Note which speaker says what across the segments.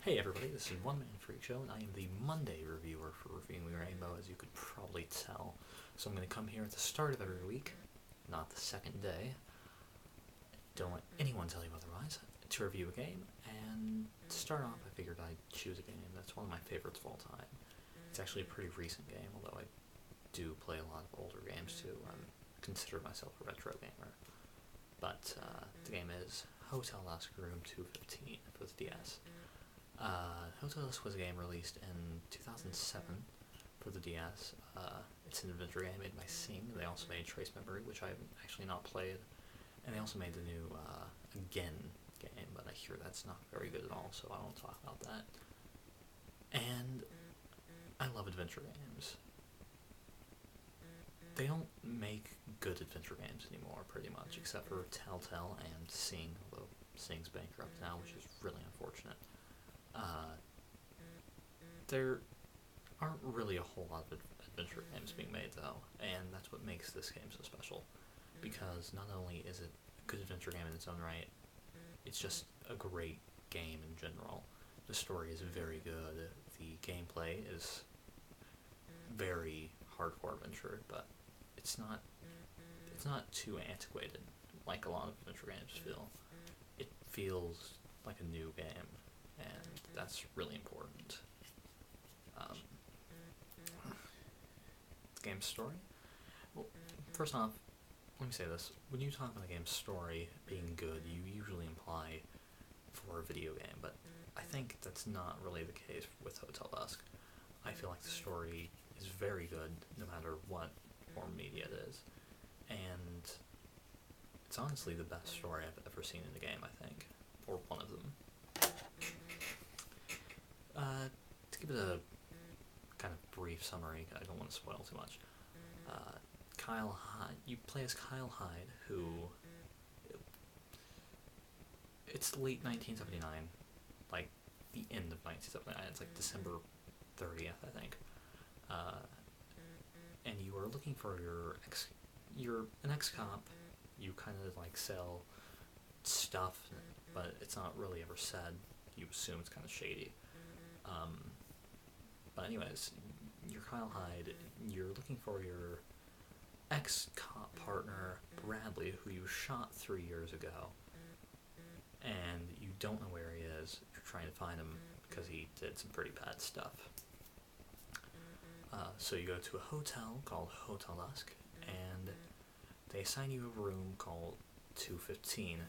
Speaker 1: Hey everybody, this is One Man Freak Show, and I am the Monday reviewer for Reviewing the Rainbow, as you could probably tell. So I'm going to come here at the start of every week, not the second day, don't let anyone tell you otherwise, to review a game, and to start off I figured I'd choose a game that's one of my favorites of all time. It's actually a pretty recent game, although I do play a lot of older games too. I consider myself a retro gamer. But the game is Hotel Dusk Room 215 for the DS. Hotel Dusk was a game released in 2007 for the DS. It's an adventure game made by Sing. They also made Trace Memory, which I've actually not played, and they also made the new Again game, but I hear that's not very good at all, so I won't talk about that. And I love adventure games. They don't make good adventure games anymore, pretty much, except for Telltale and Sing, although Sing's bankrupt now, which is really unfortunate. There aren't really a whole lot of adventure games being made, though, and that's what makes this game so special, because not only is it a good adventure game in its own right, it's just a great game in general. The story is very good, the gameplay is very hardcore adventure, but it's not too antiquated like a lot of adventure games feel. It feels like a new game, and that's really important. The game's story? Well, first off, let me say this. When you talk about a game's story being good, you usually imply for a video game, but I think that's not really the case with Hotel Dusk. I feel like the story is very good no matter what form media it is, and it's honestly the best story I've ever seen in a game, I think, or one of them. To give it a kind of brief summary, I don't want to spoil too much. Kyle Hyde, you play as Kyle Hyde, who, it's late 1979, like the end of 1979, it's like December 30th, I think, and you are looking for you're an ex-cop, you kind of like sell stuff, but it's not really ever said, you assume it's kind of shady. But anyways, you're Kyle Hyde, you're looking for your ex-cop partner, Bradley, who you shot 3 years ago, and you don't know where he is. You're trying to find him because he did some pretty bad stuff. So you go to a hotel called Hotel Dusk, and they assign you a room called 215,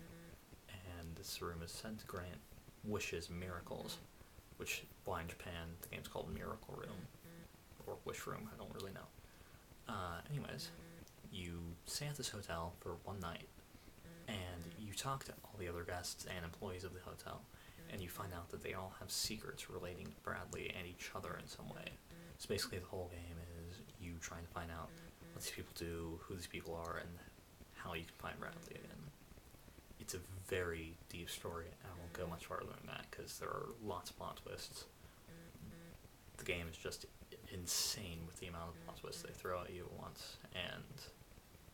Speaker 1: and this room is said to grant wishes, miracles, which, why in Japan, the game's called Miracle Room, or Wish Room, I don't really know. Anyways, you stay at this hotel for one night, and you talk to all the other guests and employees of the hotel, and you find out that they all have secrets relating to Bradley and each other in some way. So basically the whole game is you trying to find out what these people do, who these people are, and how you can find Bradley again. It's a very deep story, and I won't go much farther than that, because there are lots of plot twists. The game is just insane with the amount of plot twists they throw at you at once, and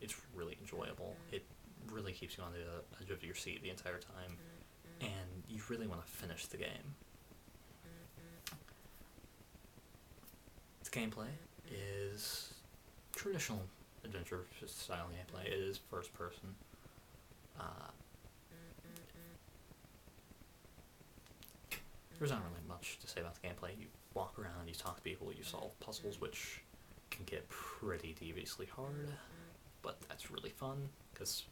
Speaker 1: it's really enjoyable. It really keeps you on the edge of your seat the entire time, and you really want to finish the game. The gameplay is traditional adventure style gameplay. It is first person. There's not really much to say about the gameplay. You walk around, you talk to people, you solve puzzles, which can get pretty deviously hard, but that's really fun, because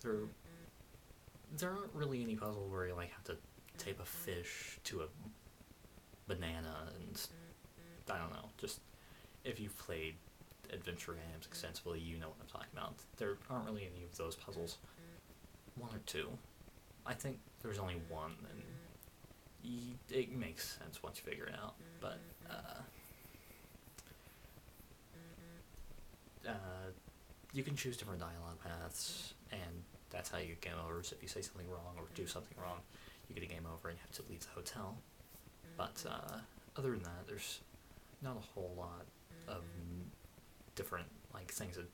Speaker 1: there aren't really any puzzles where you like have to tape a fish to a banana, and I don't know, just if you've played adventure games extensively, you know what I'm talking about. There aren't really any of those puzzles. One or two. I think there's only one, and it makes sense once you figure it out, but you can choose different dialogue paths, and that's how you get game overs. If you say something wrong or do something wrong, you get a game over and you have to leave the hotel. But other than that, there's not a whole lot of different like things that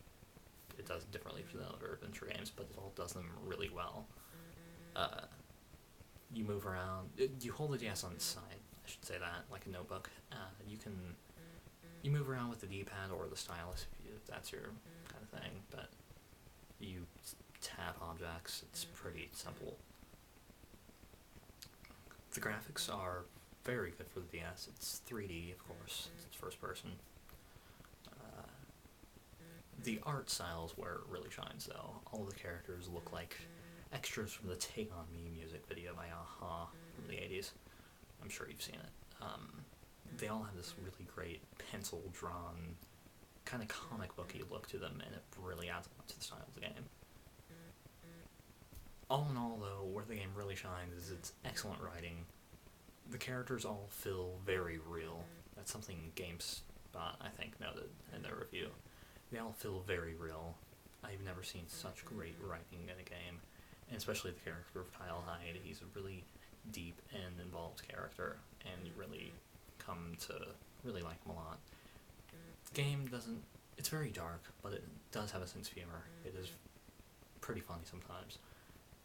Speaker 1: it does differently from the other adventure games, but it all does them really well. You move around. You hold the DS on its side. I should say that, like a notebook. You move around with the D-pad or the stylus if that's your kind of thing. But you tap objects. It's pretty simple. The graphics are very good for the DS. It's 3D, of course. It's first person. The art style is where it really shines, though. All the characters look like extras from the Take On Me music video by Aha from the 80s. I'm sure you've seen it. They all have this really great pencil-drawn, kind of comic booky look to them, and it really adds a lot to the style of the game. All in all, though, where the game really shines is its excellent writing. The characters all feel very real. That's something GameSpot, I think, noted in their review. They all feel very real. I've never seen such great writing in a game, and especially the character of Kyle Hyde. He's a really deep and involved character, and you really come to really like him a lot. The game doesn't... It's very dark, but it does have a sense of humor. It is pretty funny sometimes.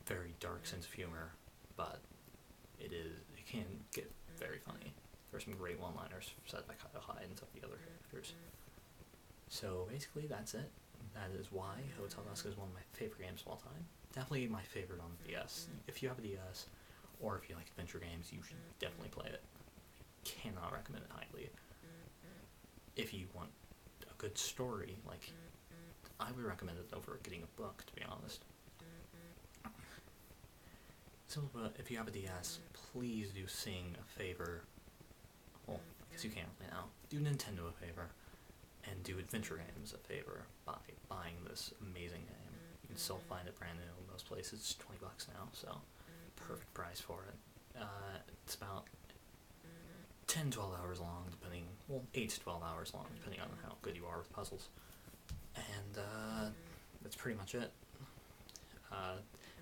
Speaker 1: Very dark sense of humor, but it can get very funny. There's some great one-liners said by Kyle Hyde and some of the other characters. So basically that's it. That is why Hotel Dusk is one of my favorite games of all time. Definitely my favorite on the DS. If you have a DS, or if you like adventure games, you should definitely play it. I cannot recommend it highly. If you want a good story, like, I would recommend it over getting a book, to be honest. So, if you have a DS, please do Sing a favor. Well, I guess you can't right now. Do Nintendo a favor, and do Adventure Games a favor by buying this amazing game. You can still find it brand new in most places. It's $20 now, so perfect price for it. It's about 10-12 hours long, depending, well, 8 to 12 hours long, depending on how good you are with puzzles. And that's pretty much it.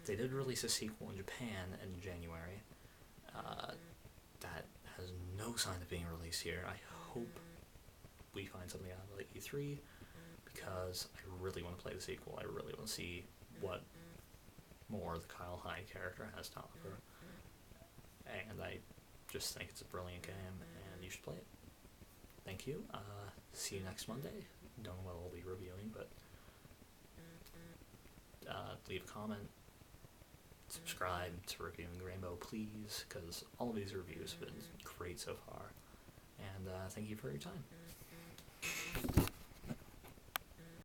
Speaker 1: They did release a sequel in Japan in January. That has no sign of being released here. I hope we find something out of the E3, because I really want to play the sequel. I really want to see what more the Kyle Hyde character has to offer. And I just think it's a brilliant game, and you should play it. Thank you. See you next Monday. Don't know what I'll be reviewing, but leave a comment. Subscribe to Reviewing Rainbow, please, because all of these reviews have been great so far. And thank you for your time.